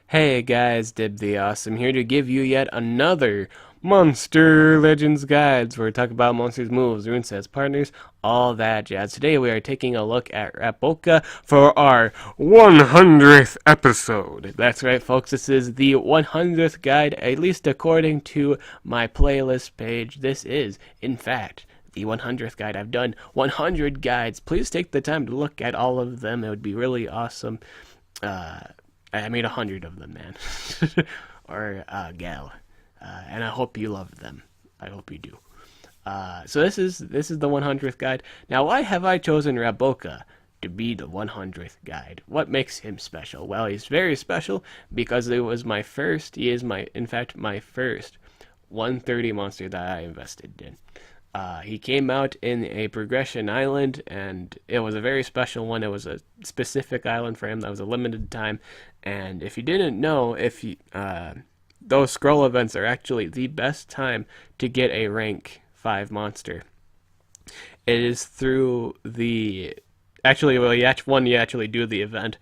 Hey guys, DibtheAwesome here to give you yet another Monster Legends Guides where we talk about monsters' moves, rune sets, partners, all that jazz. Today we are taking a look at Rabooka for our 100th episode. That's right, folks, this is the 100th guide, at least according to my playlist page. This is, in fact, the 100th guide. I've done 100 guides. Please take the time to look at all of them. It would be really awesome. Uh, I made 100 of them, man, or gal, and I hope you love them. I hope you do. So this is the 100th guide. Now, why have I chosen Rabooka to be the 100th guide? What makes him special? Well, he's very special because it was my first. He is in fact, my first 130 monster that I invested in. He came out in a progression island, and it was a very special one. It was a specific island for him that was a limited time. And if you didn't know, if you, those scroll events are actually the best time to get a rank 5 monster. It is through the actually, well, you actually do the event.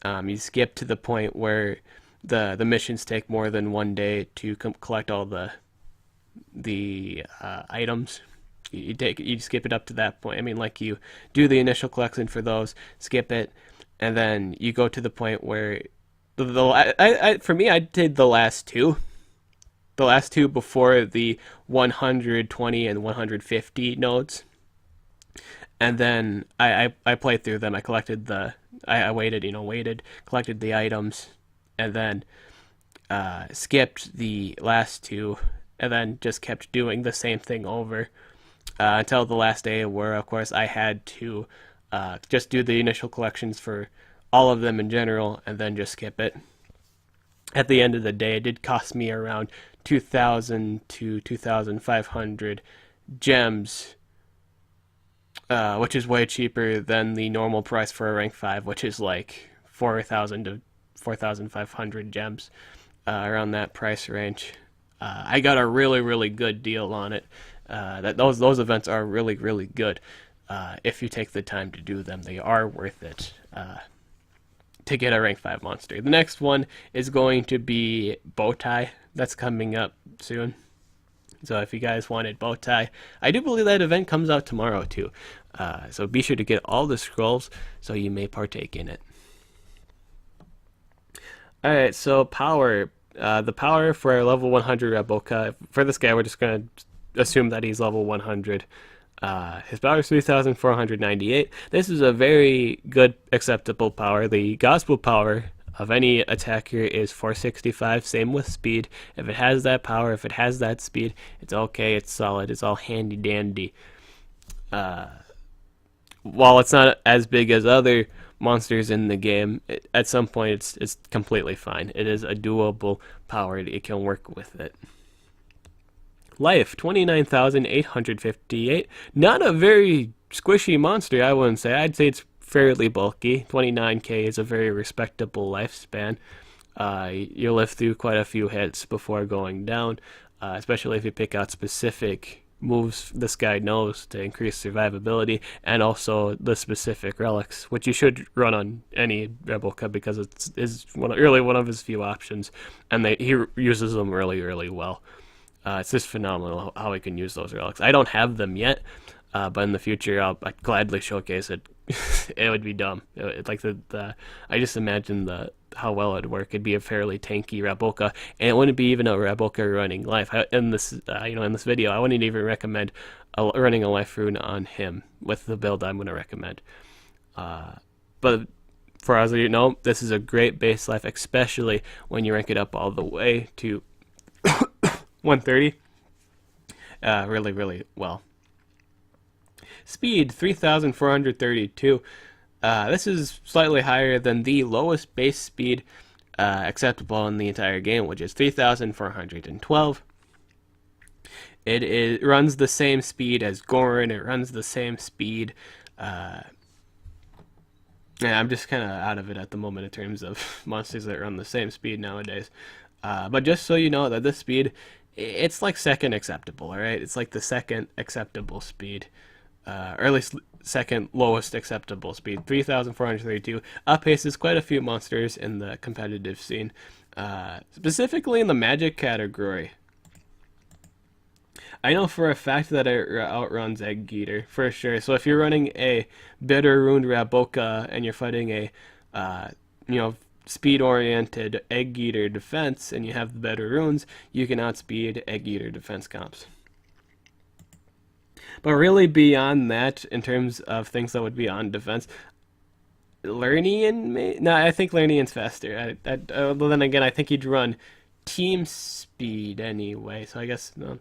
You skip to the point where the missions take more than 1 day to collect all the items. You skip it up to that point. I mean, like, you do the initial collection for those, skip it, and then you go to the point where for me, I did the last two before the 120 and 150 nodes, and then I played through them. I collected I waited, collected the items, and then skipped the last two, and then just kept doing the same thing over until the last day, where of course I had to just do the initial collections for all of them in general and then just skip it. At the end of the day, it did cost me around 2,000 to 2,500 gems, which is way cheaper than the normal price for a rank 5, which is like 4,000 to 4,500 gems, around that price range. I got a really good deal on it. Those events are really good. If you take the time to do them, they are worth it to get a rank 5 monster. The next one is going to be Bowtie. That's coming up soon. So if you guys wanted Bowtie, I do believe that event comes out tomorrow too. So be sure to get all the scrolls so you may partake in it. Alright, so power. The power for our level 100 Rabooka. For this guy, we're just going to assume that he's level 100. His power is 3,498. This is a very good, acceptable power. The gospel power of any attacker is 465, same with speed. If it has that power, if it has that speed, it's okay, it's solid, it's all handy dandy. While it's not as big as other monsters in the game, at some point it's completely fine. It is a doable power, it can work with it. Life, 29,858. Not a very squishy monster, I wouldn't say. I'd say it's fairly bulky. 29k is a very respectable lifespan. You live through quite a few hits before going down, especially if you pick out specific moves this guy knows to increase survivability, and also the specific relics, which you should run on any Rabooka because it's really one of his few options, and he uses them really well. It's just phenomenal how we can use those relics. I don't have them yet, but in the future I'd gladly showcase it. It would be dumb. I just imagine how well it'd work. It'd be a fairly tanky Rabooka, and it wouldn't be even a Rabooka running life. In this video, I wouldn't even recommend running a life rune on him with the build I'm going to recommend. But for as you know, this is a great base life, especially when you rank it up all the way to 130. Really well. Speed, 3,432. This is slightly higher than the lowest base speed acceptable in the entire game, which is 3,412. It runs the same speed as Gorin. It runs the same speed. Yeah, I'm just kind of out of it at the moment in terms of monsters that run the same speed nowadays. But just so you know that this speed, it's like second acceptable, alright? It's like the second acceptable speed. Or at least second lowest acceptable speed, 3,432. Outpaces quite a few monsters in the competitive scene. Specifically in the magic category. I know for a fact that it outruns Egg Eater, for sure. So if you're running a Bitter Ruined Rabooka and you're fighting a, uh, you know, speed-oriented Egg Eater defense and you have the better runes, you can outspeed Egg Eater defense comps. But really beyond that, in terms of things that would be on defense, Lernian may... No, I think Lernian's faster. Well, then again, I think he'd run team speed anyway, so I guess no,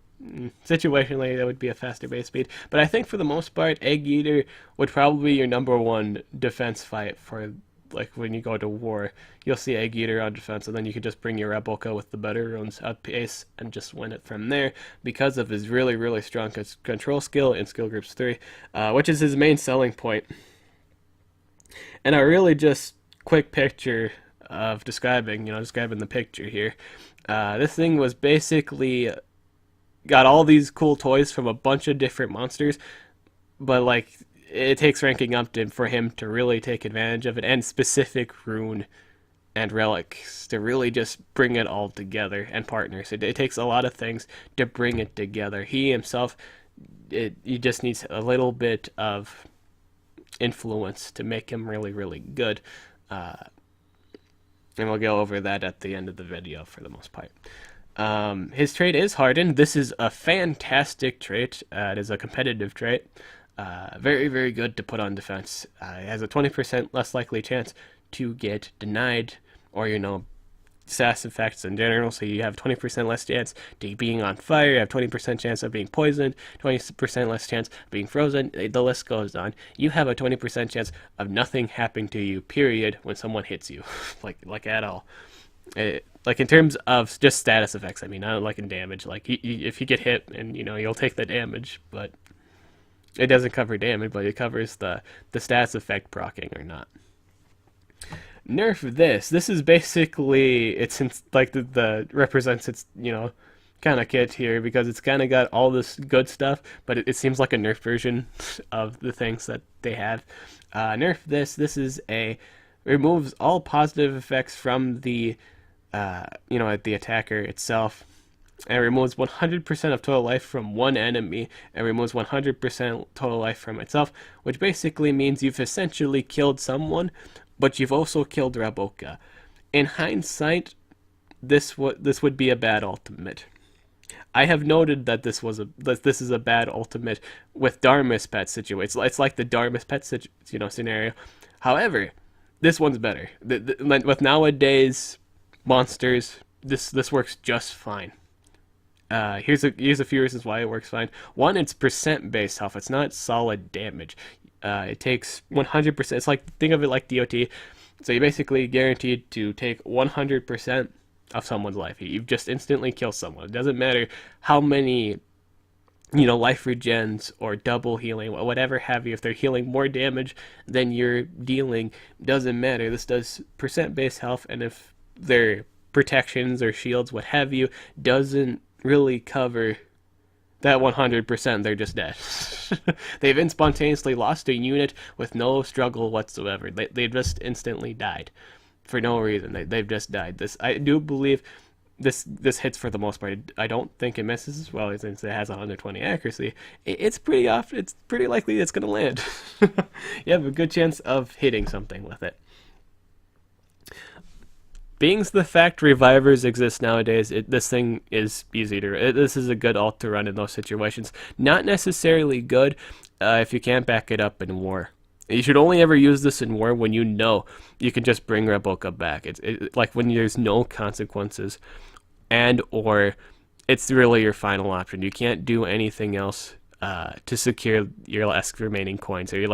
situationally that would be a faster base speed. But I think for the most part, Egg Eater would probably be your number one defense fight for, like, when you go to war. You'll see Egg Eater on defense, and then you could just bring your Rabooka with the better runes outpace and just win it from there because of his really, really strong control skill in skill groups 3, which is his main selling point. And I really just quick picture of describing the picture here. This thing was basically got all these cool toys from a bunch of different monsters, but like it takes ranking up for him to really take advantage of it, and specific rune and relics to really just bring it all together, and partners. It takes a lot of things to bring it together. He himself, he just needs a little bit of influence to make him really, really good. And we'll go over that at the end of the video for the most part. His trait is Hardened. This is a fantastic trait. It is a competitive trait. Very, very good to put on defense. It has a 20% less likely chance to get denied, or, SAS effects in general, so you have 20% less chance to being on fire, you have 20% chance of being poisoned, 20% less chance of being frozen, the list goes on. You have a 20% chance of nothing happening to you, period, when someone hits you, like at all. Like in terms of just status effects, I mean, not like in damage. Like if you get hit, and you'll take the damage, but it doesn't cover damage, but it covers the status effect proccing or not. Nerf this. This is basically, it's like the represents its, kind of kit here, because it's kind of got all this good stuff, but it seems like a nerf version of the things that they have. Nerf this. This is removes all positive effects from the, the attacker itself, and removes 100% of total life from one enemy, and removes 100% total life from itself, which basically means you've essentially killed someone, but you've also killed Rabooka. In hindsight, this would be a bad ultimate. I have noted that this is a bad ultimate with Dharma's pet situation. It's like the Dharma's pet scenario. However, this one's better. With nowadays monsters, this works just fine. Here's a few reasons why it works fine. One, it's percent based health. It's not solid damage. It takes 100%. It's like, think of it like DOT. So you're basically guaranteed to take 100% of someone's life. You've just instantly killed someone. It doesn't matter how many, life regens or double healing, whatever have you. If they're healing more damage than you're dealing, doesn't matter. This does percent base health, and if their protections or shields, what have you, doesn't really cover that 100%, they're just dead. They've spontaneously lost a unit with no struggle whatsoever. They just instantly died for no reason. They've just died. I do believe this hits for the most part. I don't think it misses as well, since it has 120 accuracy. It's pretty likely it's going to land. You have a good chance of hitting something with it. Being the fact revivers exist nowadays, this thing is easy to... This is a good ult to run in those situations. Not necessarily good if you can't back it up in war. You should only ever use this in war when you can just bring Rabooka back. It's like when there's no consequences, or it's really your final option. You can't do anything else to secure your last remaining coins. Or you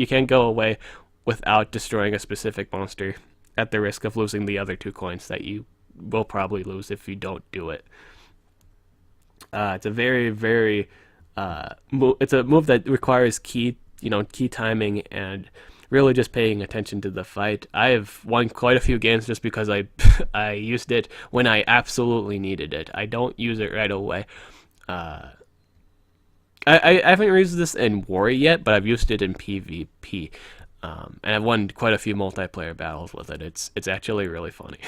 can't go away without destroying a specific monster at the risk of losing the other 2 coins that you will probably lose if you don't do it. It's a very, very it's a move that requires key timing and really just paying attention to the fight. I have won quite a few games just because I used it when I absolutely needed it. I don't use it right away. I haven't used this in war yet, but I've used it in PvP. And I've won quite a few multiplayer battles with it. It's actually really funny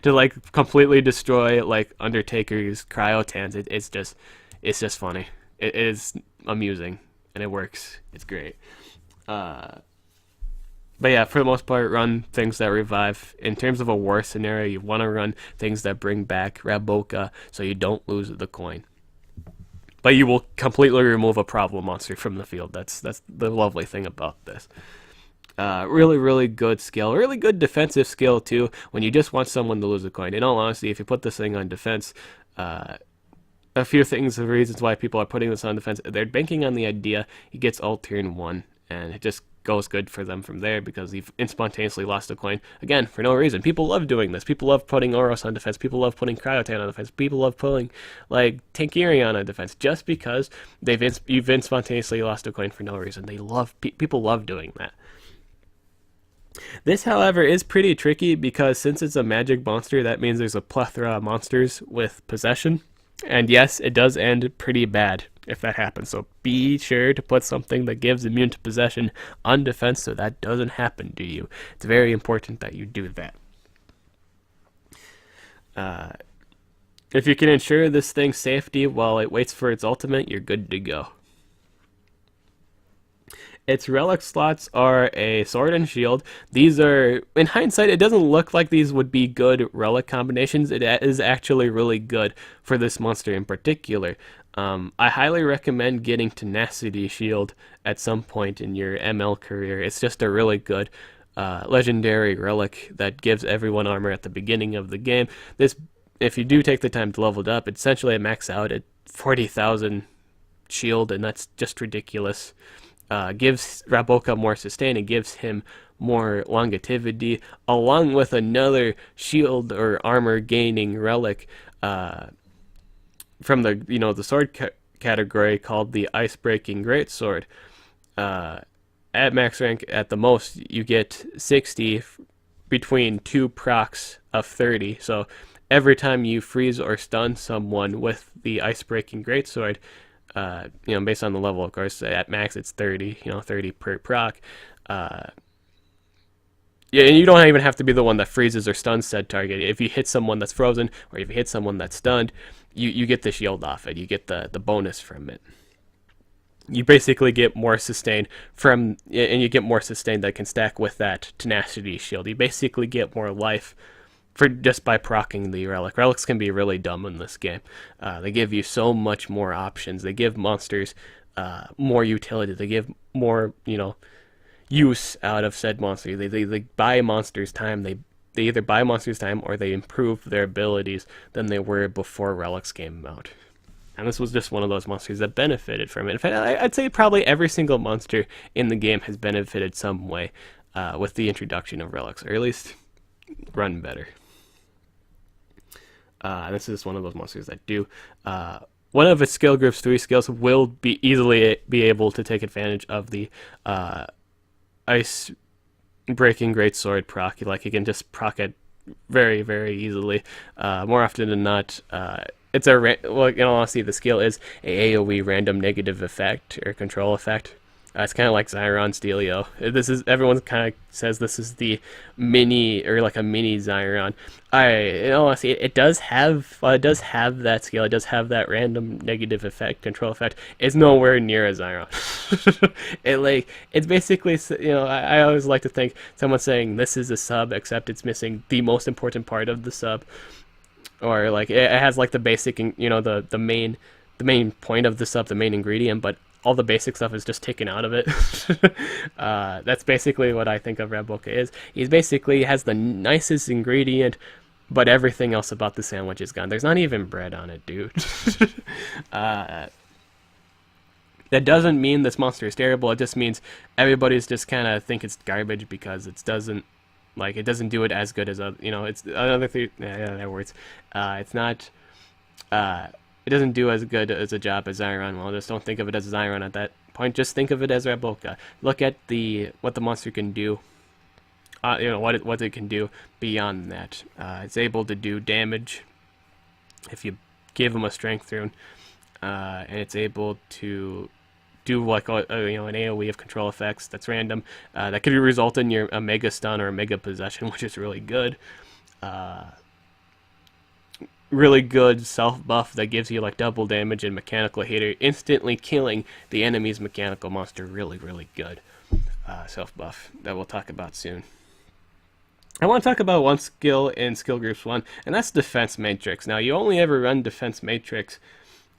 to like completely destroy like Undertaker's cryotans. It's just funny. It is amusing and it works. It's great. Uh, but yeah, for the most part, run things that revive. In terms of a war scenario, you want to run things that bring back Rabooka so you don't lose the coin. But you will completely remove a problem monster from the field. That's the lovely thing about this. Really, really good skill. Really good defensive skill, too, when you just want someone to lose a coin. In all honesty, if you put this thing on defense, a few things, the reasons why people are putting this on defense, they're banking on the idea he gets ult turn 1, and it just goes good for them from there because you've spontaneously lost a coin again for no reason. People love doing this. People love putting Oros on defense. People love putting Cryotan on defense. People love putting like Tankirion on defense just because you've spontaneously lost a coin for no reason. People love doing that. This, however, is pretty tricky because since it's a magic monster, that means there's a plethora of monsters with possession. And yes, it does end pretty bad if that happens. So be sure to put something that gives immune to possession on defense so that doesn't happen to you. It's very important that you do that. If you can ensure this thing's safety while it waits for its ultimate, you're good to go. Its relic slots are a sword and shield. These are, in hindsight, it doesn't look like these would be good relic combinations. It is actually really good for this monster in particular. I highly recommend getting Tenacity Shield at some point in your ML career. It's just a really good legendary relic that gives everyone armor at the beginning of the game. This, if you do take the time to level it up, it's essentially a max out at 40,000 shield, and that's just ridiculous. Gives Rabooka more sustain and gives him more longevity, along with another shield or armor gaining relic from the sword category called the Ice Breaking Greatsword. At max rank, at the most, you get 60 between 2 procs of 30. So every time you freeze or stun someone with the Ice Breaking Greatsword, based on the level, of course, at max it's 30, 30 per proc. And you don't even have to be the one that freezes or stuns said target. If you hit someone that's frozen, or if you hit someone that's stunned, you get the shield off it. You get the bonus from it. You basically get more sustain and you get more sustain that can stack with that Tenacity Shield. You basically get more life for just by proccing the relic. Relics can be really dumb in this game. They give you so much more options. They give monsters more utility. They give more, use out of said monster. They buy monsters time. They either buy monsters time or they improve their abilities than they were before relics came out. And this was just one of those monsters that benefited from it. In fact, I'd say probably every single monster in the game has benefited some way with the introduction of relics, or at least run better. This is one of those monsters that do. One of its skill group's 3 skills will be easily be able to take advantage of the Ice Breaking Greatsword proc. Like, you can just proc it very, very easily. More often than not, it's honestly, the skill is a AoE random negative effect or control effect. It's kind of like Zyron's Delio. Everyone kind of says this is the mini, or like a mini Zyron. Honestly, it does have that skill. It does have that random negative effect, control effect. It's nowhere near a Zyron. It's basically, I always like to think someone saying this is a sub, except it's missing the most important part of the sub, or like it has like the basic, the main point of the sub, the main ingredient, but all the basic stuff is just taken out of it. That's basically what I think of Rabooka is. He basically has the nicest ingredient, but everything else about the sandwich is gone. There's not even bread on it, dude. That doesn't mean this monster is terrible. It just means everybody's just kind of think it's garbage because it doesn't do it as good as it's another thing. That words. It's not. It doesn't do as good as a job as Zyron. Well, just don't think of it as Zyron at that point. Just think of it as Rabooka. Look at what the monster can do. What it can do beyond that. It's able to do damage if you give him a strength rune, and it's able to do like you know, an AoE of control effects that's random. That could result in your a mega stun or a mega possession, which is really good. Really good self buff that gives you like double damage and mechanical hater, instantly killing the enemy's mechanical monster. Really good self buff that we'll talk about soon. I want to talk about one skill in skill groups 1, and that's defense matrix. Now, you only ever run defense matrix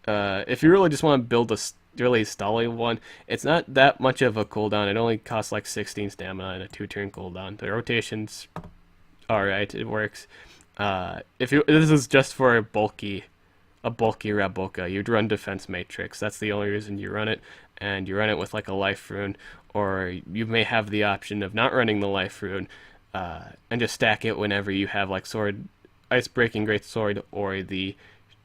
if you really just want to build a really stalling one. It's not that much of a cooldown. It only costs like 16 stamina and a 2-turn cooldown. The rotation's alright, it works. This is just for a bulky Rabooka, you'd run defense matrix. That's the only reason you run it, and you run it with like a life rune, or you may have the option of not running the life rune, and just stack it whenever you have like sword, ice breaking great sword, or the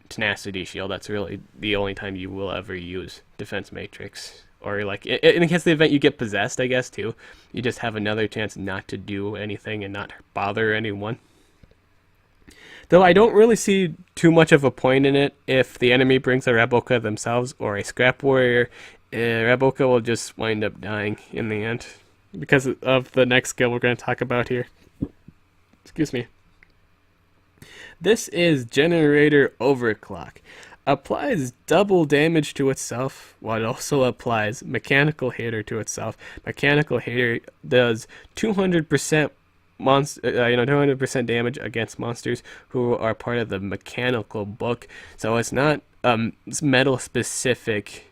tenacity shield. That's really the only time you will ever use defense matrix. Or like in case of the event you get possessed, I guess too, you just have another chance not to do anything and not bother anyone. Though I don't really see too much of a point in it if the enemy brings a Rabooka themselves or a scrap warrior. Rabooka will just wind up dying in the end because of the next skill we're going to talk about here. Excuse me. This is Generator Overclock. Applies double damage to itself, while it also applies Mechanical Hater to itself. Mechanical Hater does 200% 200% damage against monsters who are part of the mechanical book. So it's not it's metal specific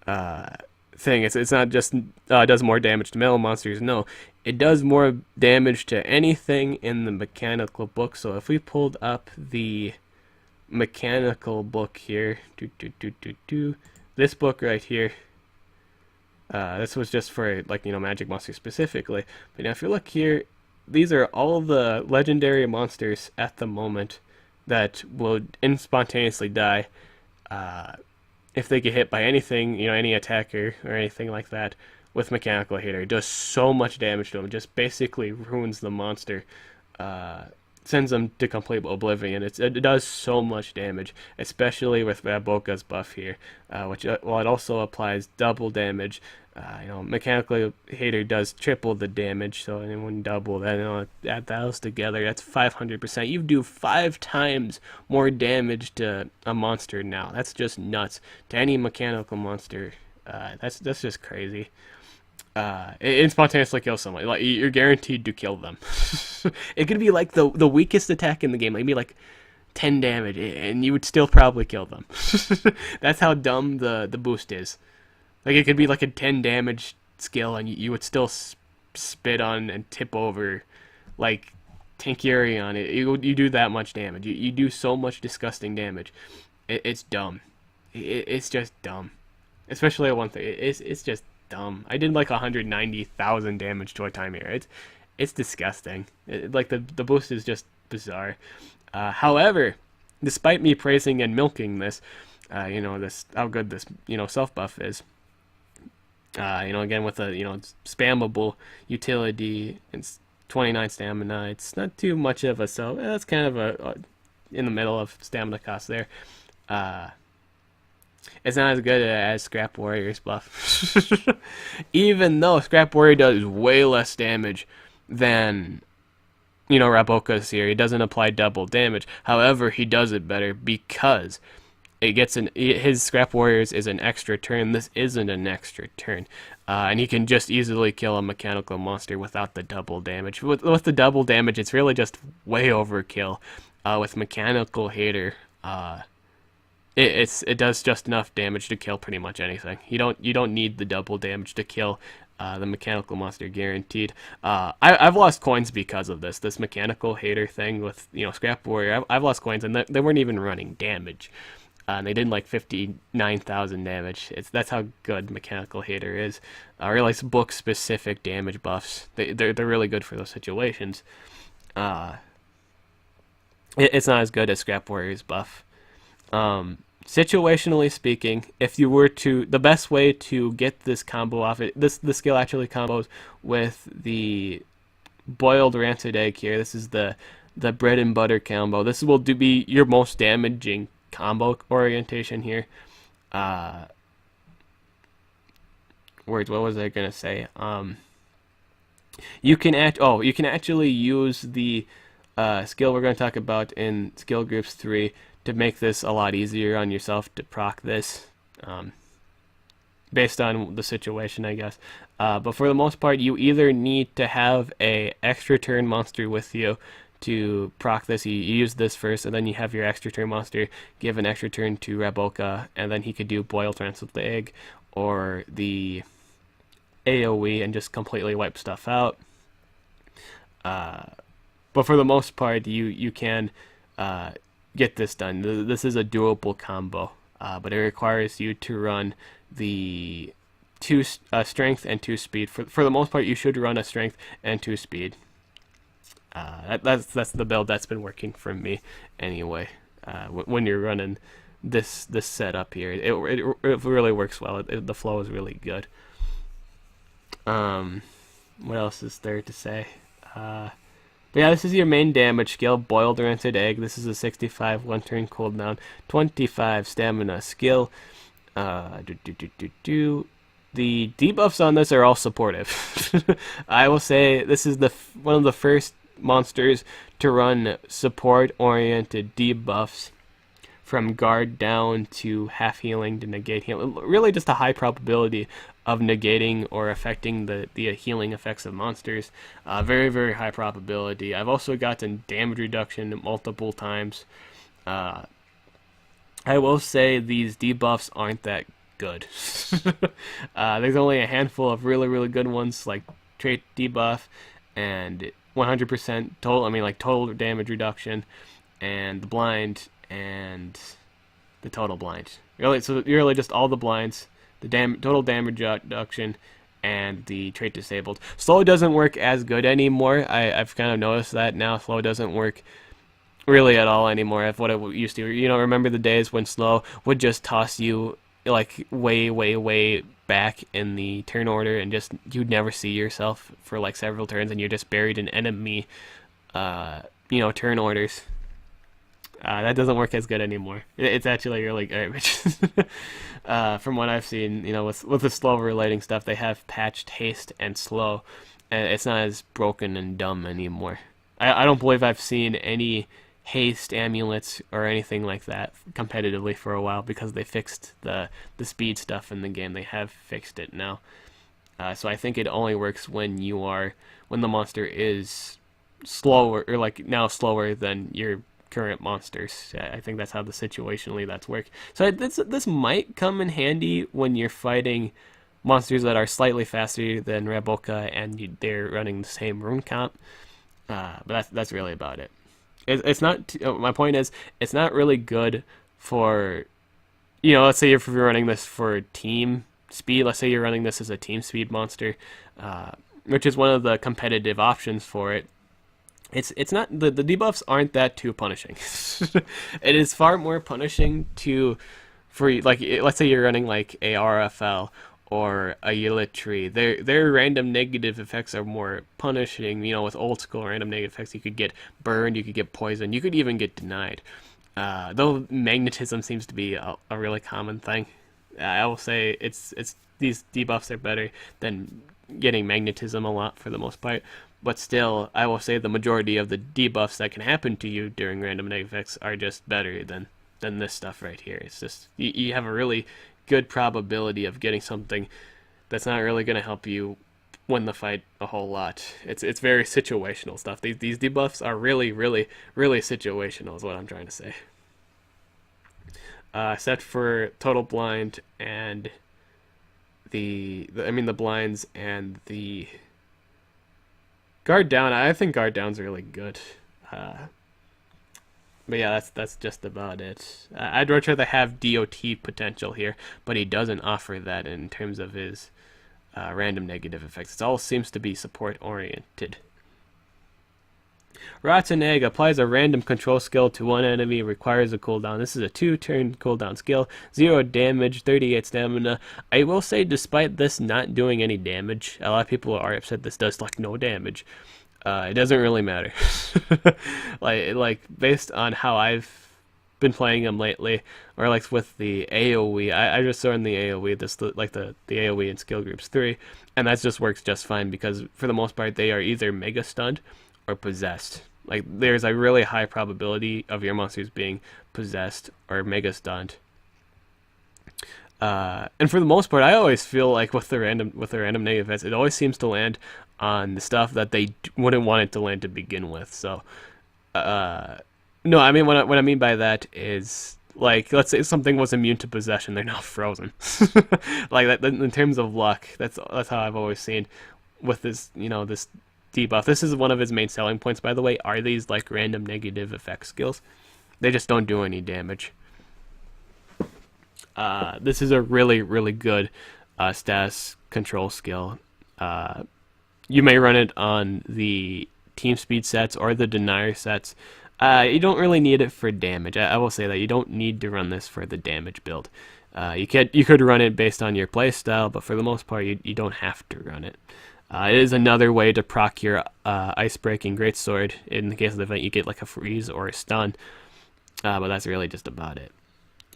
thing. It's not just does more damage to metal monsters. No, it does more damage to anything in the mechanical book. So if we pulled up the mechanical book here, this book right here. This was just for like, you know, magic monsters specifically. But now if you look here, these are all the legendary monsters at the moment that will spontaneously die if they get hit by anything, you know, any attacker or anything like that with Mechanical Hater. It does so much damage to them. It just basically ruins the monster. Sends them to complete oblivion. It does so much damage, especially with Rabooka's buff here, which while it also applies double damage. You know, Mechanical Hater does triple the damage, so when double that, you know, add those together, that's 500%. You do 5 times more damage to a monster now. That's just nuts. To any mechanical monster, that's just crazy. It spontaneously kills someone. Like, you're guaranteed to kill them. It could be like the weakest attack in the game, maybe like 10 damage, and you would still probably kill them. That's how dumb the boost is. Like, it could be like a 10 damage skill, and you would still spit on and tip over, like, Tankiri on it. You do that much damage. You do so much disgusting damage. It's dumb. It's just dumb. Especially at one thing. It's just dumb. I did like 190,000 damage to a time here. It's disgusting. Like, the boost is just bizarre. However, despite me praising and milking this, you know, how good this, you know, self buff is. You know, again with a, you know, spammable utility and 29 stamina, it's not too much of a that's kind of a in the middle of stamina cost there. It's not as good as Scrap Warrior's buff. Even though Scrap Warrior does way less damage than, you know, Rabooka's here. He doesn't apply double damage. However, he does it better because it gets his Scrap Warriors is an extra turn. This isn't an extra turn. And he can just easily kill a mechanical monster without the double damage. With the double damage, it's really just way overkill. With Mechanical Hater, it does just enough damage to kill pretty much anything. You don't need the double damage to kill the mechanical monster, guaranteed. I've lost coins because of this Mechanical Hater thing with, you know, Scrap Warrior. I've lost coins and they weren't even running damage. And they did like 59,000 damage. That's how good Mechanical Hater is. I realize book specific damage buffs. They're really good for those situations. It's not as good as Scrap Warrior's buff. Situationally speaking, if you were to, the best way to get this combo off, the skill actually combos with the boiled rancid egg here. This is the bread and butter combo. This will be your most damaging combo orientation here. words. What was I gonna say? You can actually use the skill we're going to talk about in skill groups 3 to make this a lot easier on yourself to proc this, based on the situation, I guess. But for the most part, you either need to have a extra turn monster with you to proc this. You use this first, and then you have your extra turn monster give an extra turn to Rabooka, and then he could do Boil Trance with the egg, or the AoE and just completely wipe stuff out. But for the most part, you can get this done. This is a doable combo, but it requires you to run the 2 strength and 2 speed. For the most part, you should run a strength and 2 speed. That's the build that's been working for me anyway. When you're running this setup here, it really works well. The flow is really good. What else is there to say? But yeah, this is your main damage skill, Boiled Rancid Egg. This is a 65 1-turn cooldown, 25 stamina skill. The debuffs on this are all supportive. I will say this is one of the first monsters to run support-oriented debuffs, from guard down to half healing to negate healing. Really just a high probability of negating or affecting the healing effects of monsters. Very, very high probability. I've also gotten damage reduction multiple times. I will say these debuffs aren't that good. There's only a handful of really, really good ones, like trait debuff and 100% total damage reduction, and the blind, and the total blind. Really just all the blinds, the total damage reduction, and the trait disabled. Slow doesn't work as good anymore. I've kind of noticed that now. Slow doesn't work really at all anymore of what it used to. Remember the days when slow would just toss you like way back in the turn order, and just you'd never see yourself for like several turns, and you're just buried in enemy turn orders. That doesn't work as good anymore. It's actually really garbage. From what I've seen, with the slow relating stuff, they have patched haste and slow, and it's not as broken and dumb anymore. I don't believe I've seen any haste amulets or anything like that competitively for a while, because they fixed the speed stuff in the game. They have fixed it now. So I think it only works when the monster is slower, or like now slower than your current monsters. I think that's how the situationally that's work. So this might come in handy when you're fighting monsters that are slightly faster than Rabooka and they're running the same rune count. But that's really about it. It's not. My point is, it's not really good for, let's say if you're running this for team speed. Let's say you're running this as a team speed monster, which is one of the competitive options for it. It's not, the debuffs aren't that too punishing. It is far more punishing for like, let's say you're running like a RFL or a Eulitree. Their random negative effects are more punishing. With old school random negative effects, you could get burned, you could get poisoned, you could even get denied. Though magnetism seems to be a really common thing. I will say it's these debuffs are better than getting magnetism a lot for the most part. But still, I will say the majority of the debuffs that can happen to you during random negative effects are just better than this stuff right here. It's just, you have a really good probability of getting something that's not really going to help you win the fight a whole lot. It's very situational stuff. These debuffs are really, really, really situational is what I'm trying to say. Except for total blind and the blinds and the guard down. I think guard down's really good. But yeah, that's just about it. I'd much rather have DOT potential here, but he doesn't offer that in terms of his random negative effects. It all seems to be support oriented. Rotten Egg applies a random control skill to one enemy, requires a cooldown. This is a 2-turn cooldown skill, 0 damage, 38 stamina. I will say, despite this not doing any damage, a lot of people are upset this does like no damage. It doesn't really matter. like based on how I've been playing him lately, or like with the AoE. I just learned the AoE, the AoE in skill groups 3, and that just works just fine because for the most part they are either mega stunned or possessed. Like there's a really high probability of your monsters being possessed or mega stunned. And for the most part, I always feel like with the random negative effects, it always seems to land on the stuff that they wouldn't want it to land to begin with. So, no, I mean what I mean by that is like let's say something was immune to possession, they're now frozen. Like that in terms of luck, that's how I've always seen with this this debuff. This is one of his main selling points, by the way. Are these like random negative effect skills? They just don't do any damage. This is a really, really good status control skill. You may run it on the team speed sets or the denier sets. You don't really need it for damage. I will say that you don't need to run this for the damage build. You could run it based on your playstyle, but for the most part, you don't have to run it. It is another way to proc your ice breaking greatsword. In the case of the event, you get like a freeze or a stun, but that's really just about it.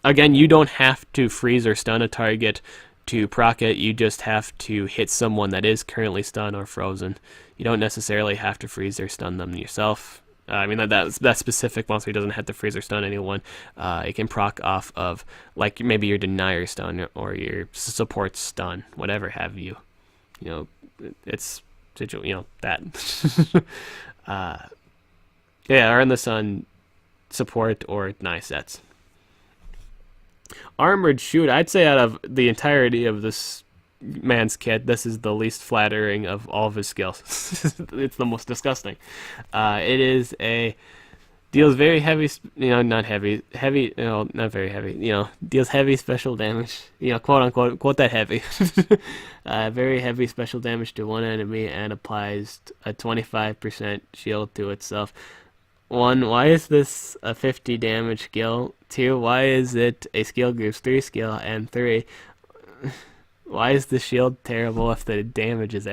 Again, you don't have to freeze or stun a target to proc it. You just have to hit someone that is currently stunned or frozen. You don't necessarily have to freeze or stun them yourself. I mean, that specific monster doesn't have to freeze or stun anyone. It can proc off of like maybe your denier stun or your support stun, whatever have you. It's that. Yeah, earn this on support or deny sets. Armored shoot, I'd say out of the entirety of this man's kit, this is the least flattering of all of his skills. It's the most disgusting. It is deals very heavy, not heavy, not very heavy, deals heavy special damage, quote unquote, quote that heavy. Very heavy special damage to one enemy and applies a 25% shield to itself. 1, why is this a 50 damage skill? 2, why is it a skill groups 3 skill? And 3, why is the shield terrible if the damage is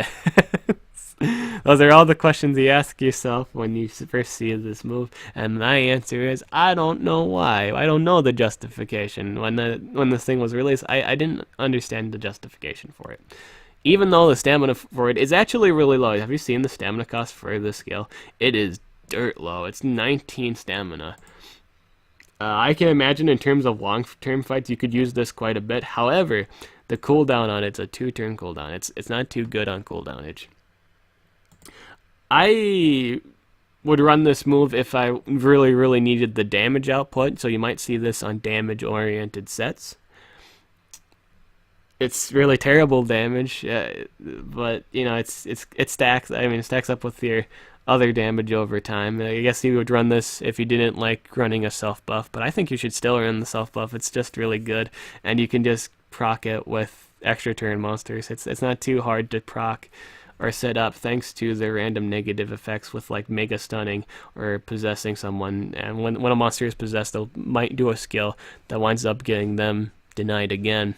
Those are all the questions you ask yourself when you first see this move, and my answer is I don't know why. I don't know the justification. When this thing was released, I didn't understand the justification for it. Even though the stamina for it is actually really low. Have you seen the stamina cost for this skill? It is dirt low. It's 19 stamina. I can imagine in terms of long-term fights you could use this quite a bit. However, the cooldown on it's a 2-turn cooldown. It's not too good on cooldownage. I would run this move if I really, really needed the damage output. So you might see this on damage-oriented sets. It's really terrible damage, but it stacks. I mean, it stacks up with your other damage over time. I guess you would run this if you didn't like running a self buff, but I think you should still run the self buff. It's just really good, and you can just proc it with extra turn monsters. It's not too hard to proc or set up thanks to the random negative effects with like mega stunning or possessing someone. And when a monster is possessed, they might do a skill that winds up getting them denied again,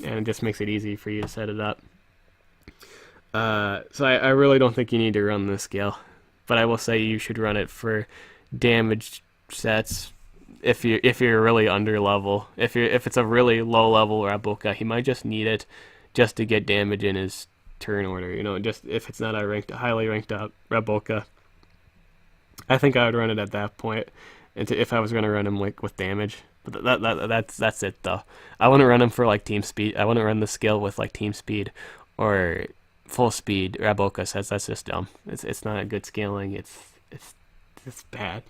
and it just makes it easy for you to set it up. So I really don't think you need to run this skill, but I will say you should run it for damage sets if you're really under level. If it's a really low level Rabooka, he might just need it just to get damage in his turn order. Just if it's not a highly ranked up Rabooka, I think I would run it at that point. And if I was going to run him like with damage, but that's it though. I wouldn't run him for like team speed. I wouldn't run the skill with like team speed or full speed Rabooka sets. That's just dumb. It's not a good scaling. It's bad.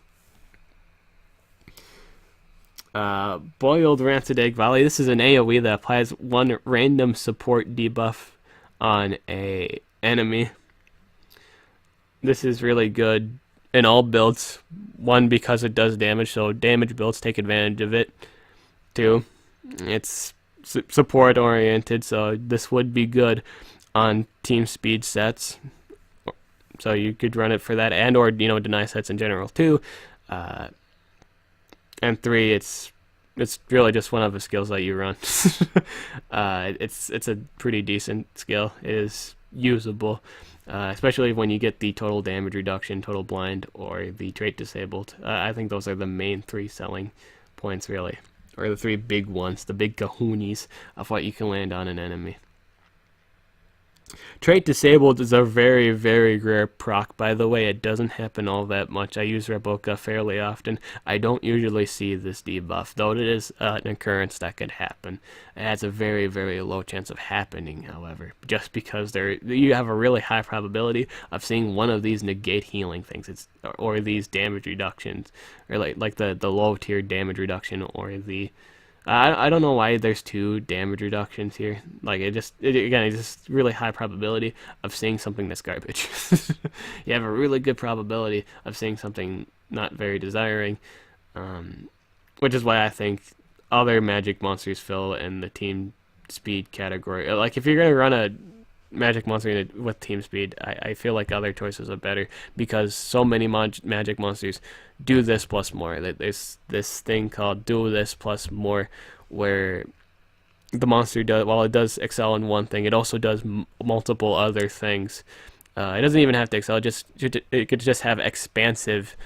Boiled Rancid Egg Volley. This is an AoE that applies one random support debuff on a enemy. This is really good in all builds. 1, because it does damage, so damage builds take advantage of it. 2, it's support oriented, so this would be good on team speed sets, so you could run it for that, and or deny sets in general too. And 3, it's really just one of the skills that you run. It's a pretty decent skill. It is usable. especially when you get the total damage reduction, total blind, or the trait disabled. I think those are the main three selling points, really, or the three big ones, the big kahunis of what you can land on an enemy. Trait disabled is a very, very rare proc, by the way. It doesn't happen all that much. I use Rabooka fairly often. I don't usually see this debuff, though it is an occurrence that could happen. It has a very, very low chance of happening, however, just because you have a really high probability of seeing one of these negate healing things, or these damage reductions, or like the low tier damage reduction, or the I don't know why there's two damage reductions here. Like, it's just really high probability of seeing something that's garbage. You have a really good probability of seeing something not very desiring, which is why I think other magic monsters fill in the team speed category. Like, if you're going to run a magic monster with team speed, I feel like other choices are better, because so many magic monsters do this plus more. There's this thing called do this plus more, where the monster does, while it does excel in one thing, it also does multiple other things. It doesn't even have to excel. It could just have expansive,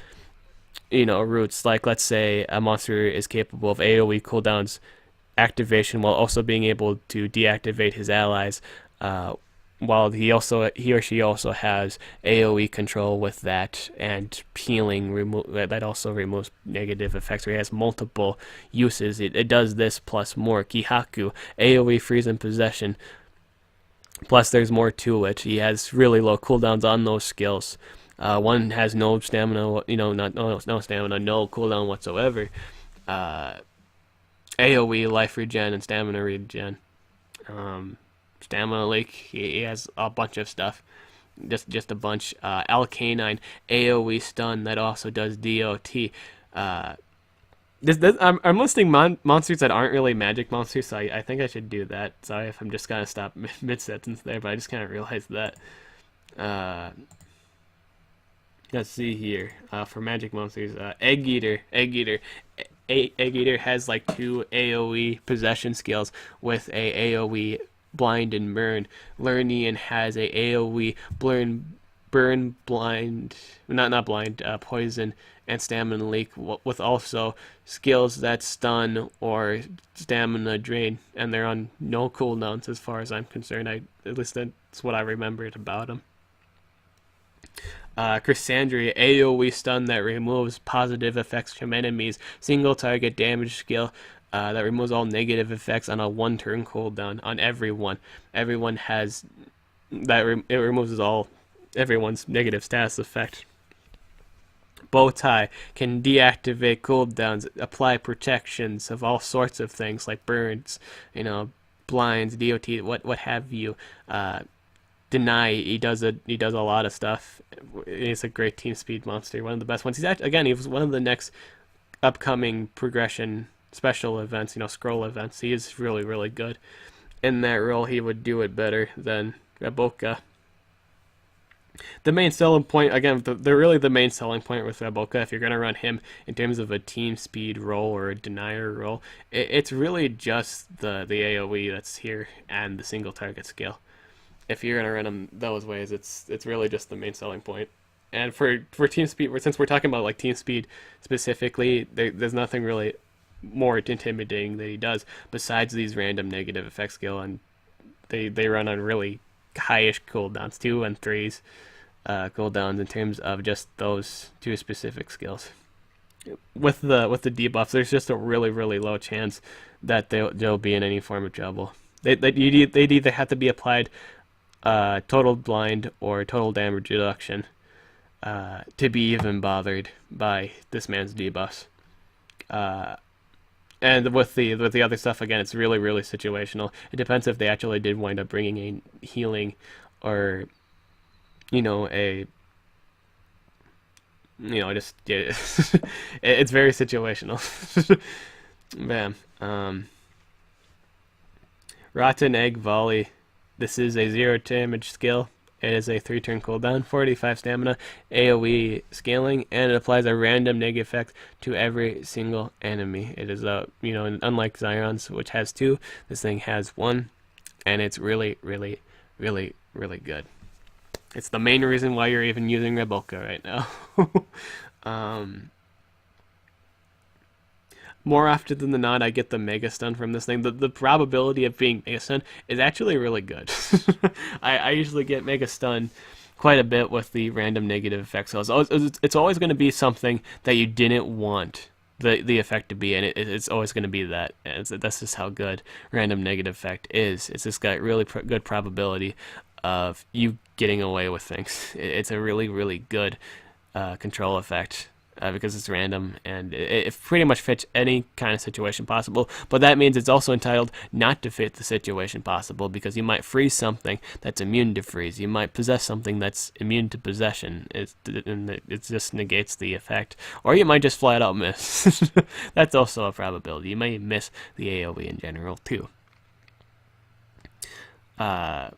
roots. Like, let's say a monster is capable of AoE cooldowns activation while also being able to deactivate his allies. While he or she also has AoE control with that, and healing that also removes negative effects, where he has multiple uses. It does this plus more. Kihaku, AoE freeze and possession, plus there's more to it. He has really low cooldowns on those skills. One has no stamina, no stamina, no cooldown whatsoever. AoE life regen and stamina regen. Stamina leak, he has a bunch of stuff, just a bunch. Alkanine, AoE stun, that also does DOT. I'm listing monsters that aren't really magic monsters, so I think I should do that. Sorry if I'm just gonna stop mid-sentence there, but I just kind of realized that. Let's see here, for magic monsters, Egg Eater has like 2 AoE possession skills with a AoE blind and burn. Lernian has a AoE burn, blind, not blind, poison and stamina leak, with also skills that stun or stamina drain, and they're on no cooldowns as far as I'm concerned. At least that's what I remembered about them. Chrysandria, AoE stun that removes positive effects from enemies, single target damage skill that removes all negative effects on a 1-turn cooldown on everyone. Everyone has that. It removes everyone's negative status effect. Bowtie can deactivate cooldowns, apply protections of all sorts of things like burns, blinds, DOT, what have you. Deny, he does a lot of stuff. He's a great team speed monster, one of the best ones. He was one of the next upcoming progression special events, scroll events. He is really, really good in that role. He would do it better than Rabooka. The main selling point, again, the main selling point with Rabooka, if you're going to run him in terms of a team speed role or a denier role, it's really just the AoE that's here and the single target skill. If you're going to run him those ways, it's really just the main selling point. And for team speed, since we're talking about like team speed specifically, there's nothing really more intimidating that he does besides these random negative effect skill, and they run on really highish cooldowns, 2 and 3s cooldowns in terms of just those 2 specific skills. With the debuffs, there's just a really, really low chance that they'll be in any form of trouble. They'd either have to be applied total blind or total damage reduction to be even bothered by this man's debuffs. And with the other stuff, again, it's really, really situational. It depends if they actually did wind up bringing a healing, or it's very situational. Bam. Rotten Egg Volley. This is a 0 damage skill. It is a 3-turn cooldown, 45 stamina, AoE scaling, and it applies a random negative effect to every single enemy. It is unlike Zion's, which has 2, this thing has 1, and it's really, really, really, really good. It's the main reason why you're even using Rabooka right now. um, More often than not, I get the Mega Stun from this thing. The probability of being Mega Stun is actually really good. I usually get Mega Stun quite a bit with the random negative effect. So it's always going to be something that you didn't want the effect to be, and it's always going to be that. And that's just how good random negative effect is. It's just got really good probability of you getting away with things. It's a really, really good control effect. Because it's random and it pretty much fits any kind of situation possible. But that means it's also entitled not to fit the situation possible, because you might freeze something that's immune to freeze. You might possess something that's immune to possession. It just negates the effect. Or you might just flat out miss. That's also a probability. You may miss the AoE in general too. While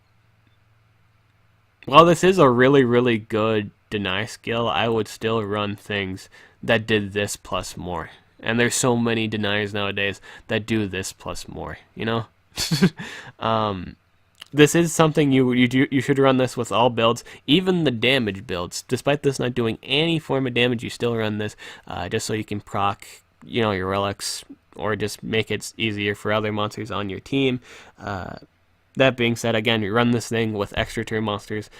this is a really, really good deny skill, I would still run things that did this plus more. And there's so many deniers nowadays that do this plus more, you know? This is something you should run this with all builds, even the damage builds. Despite this not doing any form of damage, you still run this just so you can proc, you know, your relics, or just make it easier for other monsters on your team. That being said, again, you run this thing with extra turn monsters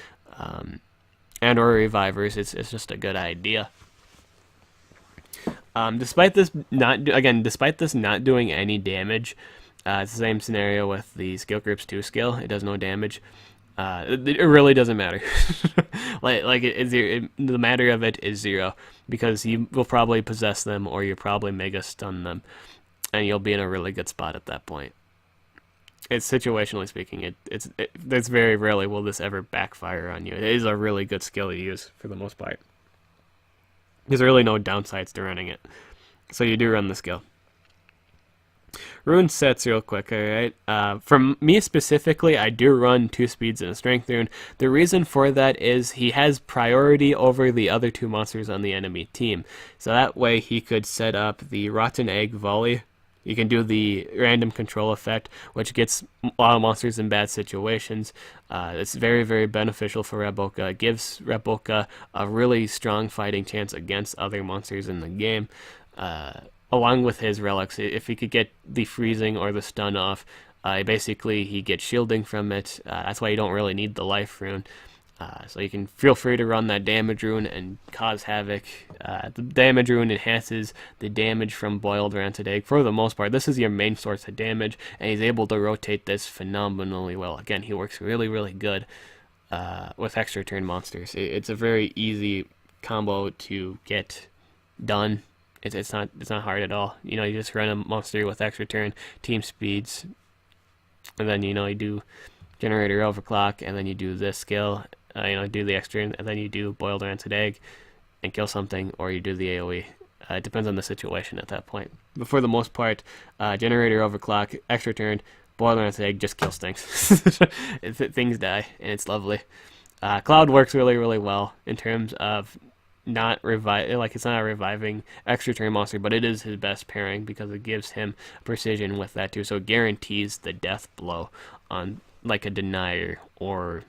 and or revivers. It's just a good idea. Despite this not doing any damage, it's the same scenario with the skill groups 2 skill. It does no damage. It really doesn't matter. The matter of it is 0, because you will probably possess them, or you'll probably mega stun them, and you'll be in a really good spot at that point. It's situationally speaking, it's very rarely will this ever backfire on you. It is a really good skill to use for the most part. There's really no downsides to running it, so you do run the skill. Rune sets real quick, alright? For me specifically, I do run 2 speeds and a strength rune. The reason for that is he has priority over the other 2 monsters on the enemy team. So that way he could set up the Rotten Egg Volley. You can do the random control effect, which gets a lot of monsters in bad situations. It's very, very beneficial for Rabooka. It gives Rabooka a really strong fighting chance against other monsters in the game. Along with his relics, if he could get the freezing or the stun off, basically he gets shielding from it. That's why you don't really need the life rune. So you can feel free to run that damage rune and cause havoc. The damage rune enhances the damage from boiled rancid egg for the most part. This is your main source of damage, and he's able to rotate this phenomenally well. Again, he works really, really good with extra turn monsters. It's a very easy combo to get done. It's not hard at all. You know, you just run a monster with extra turn, team speeds, and then you do generator overclock, and then you do this skill. Do the extra, and then you do boiled rancid egg and kill something, or you do the AoE. It depends on the situation at that point. But for the most part, generator overclock, extra turn, boiled rancid egg just kills things. Things die, and it's lovely. Cloud works really, really well in terms of it's not a reviving extra turn monster, but it is his best pairing because it gives him precision with that too. So it guarantees the death blow on like a denier or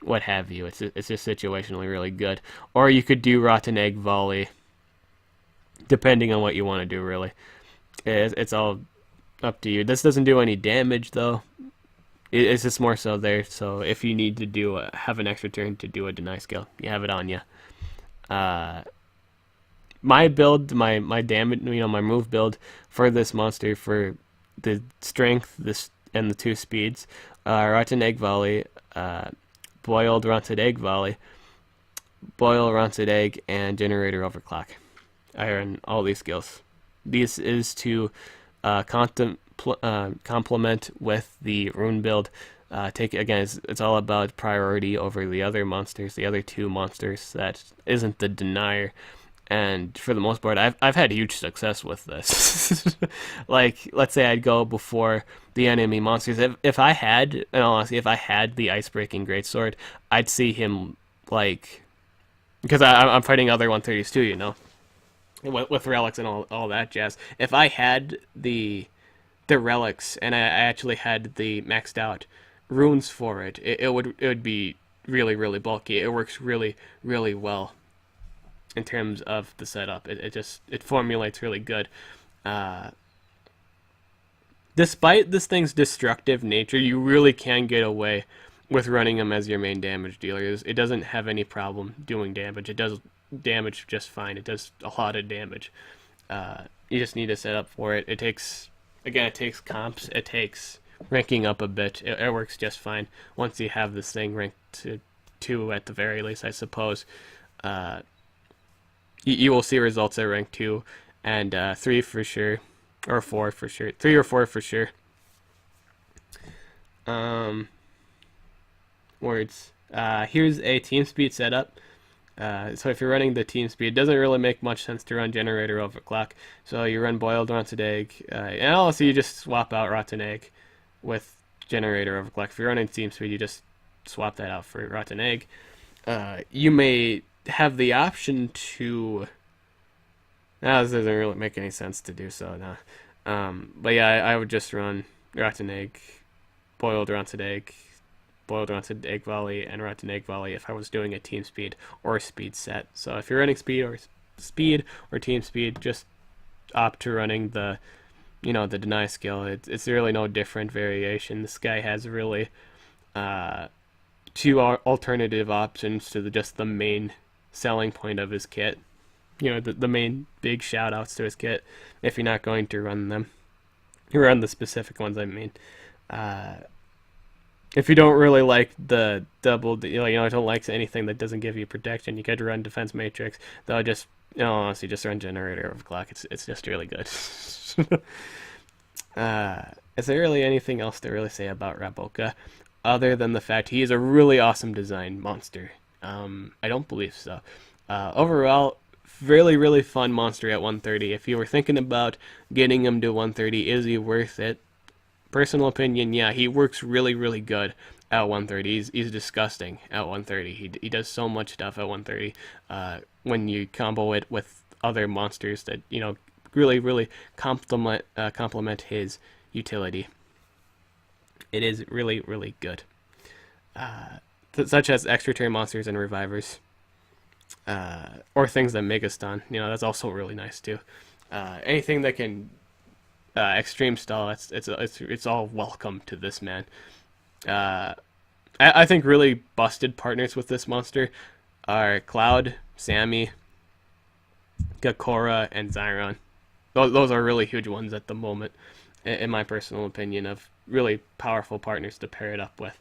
what have you. It's just situationally really good. Or you could do Rotten Egg Volley, depending on what you want to do, really. It's all up to you. This doesn't do any damage, though. It's just more so there, so if you need to have an extra turn to do a deny skill, you have it on you. My build, my damage, my move build for this monster, for the strength, and the 2 speeds, Rotten Egg Volley, boiled rancid egg volley, boil rancid egg, and generator overclock. I run all these skills. This is to complement with the rune build. It's all about priority over the other monsters, the other 2 monsters that isn't the denier. And for the most part, I've had huge success with this. Like, let's say I'd go before the enemy monsters. If I had, in all honesty, if I had the Ice-Breaking Greatsword, I'd see him, like, because I'm fighting other 130s too, with relics and all that jazz. If I had the relics and I actually had the maxed out runes for it, it would be really, really bulky. It works really, really well in terms of the setup. It formulates really good. Uh, Despite this thing's destructive nature, you really can get away with running him as your main damage dealer. It doesn't have any problem doing damage. It does damage just fine. It does a lot of damage. You just need to set up for it. It takes comps. It takes ranking up a bit. It works just fine once you have this thing ranked to 2 at the very least, I suppose. You will see results at rank 2 and 3 for sure. Or 4 for sure. 3 or 4 for sure. Words. Here's a team speed setup. So if you're running the team speed, it doesn't really make much sense to run generator overclock. So you run boiled rotten egg, and also you just swap out rotten egg with generator overclock. If you're running team speed, you just swap that out for rotten egg. You may have the option to. Now this doesn't really make any sense to do so now. But yeah, I would just run rotten egg, boiled rotten egg volley, and rotten egg volley if I was doing a team speed or speed set. So if you're running speed or team speed, just opt to running the deny skill. It's really no different variation. This guy has really 2 alternative options to just the main selling point of his kit. The main big shout outs to his kit if you're not going to run them. You run the specific ones, I mean. If you don't really like the double, don't like anything that doesn't give you protection, you could run defense matrix. Though honestly, just run generator overclock. It's just really good. Is there really anything else to really say about Rabooka other than the fact he is a really awesome design monster? I don't believe so. Overall, really, really fun monster at 130. If you were thinking about getting him to 130, is he worth it? Personal opinion, yeah, he works really, really good at 130. He's disgusting at 130. He does so much stuff at 130 when you combo it with other monsters that really, really complement his utility. It is really, really good, such as extra turn monsters and revivers. Or things that make a stun. That's also really nice too. Anything that can extreme stall, it's all welcome to this man. I think really busted partners with this monster are Cloud, Sammy, Gakora, and Zyron. Those are really huge ones at the moment, in my personal opinion, of really powerful partners to pair it up with.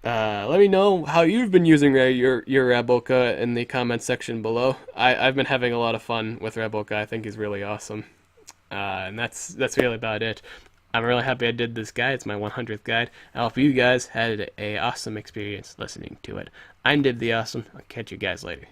Let me know how you've been using your Rabooka in the comments section below. I've been having a lot of fun with Rabooka. I think he's really awesome. And that's really about it. I'm really happy I did this guide. It's my 100th guide. I hope you guys had an awesome experience listening to it. I'm DibtheAwesome. I'll catch you guys later.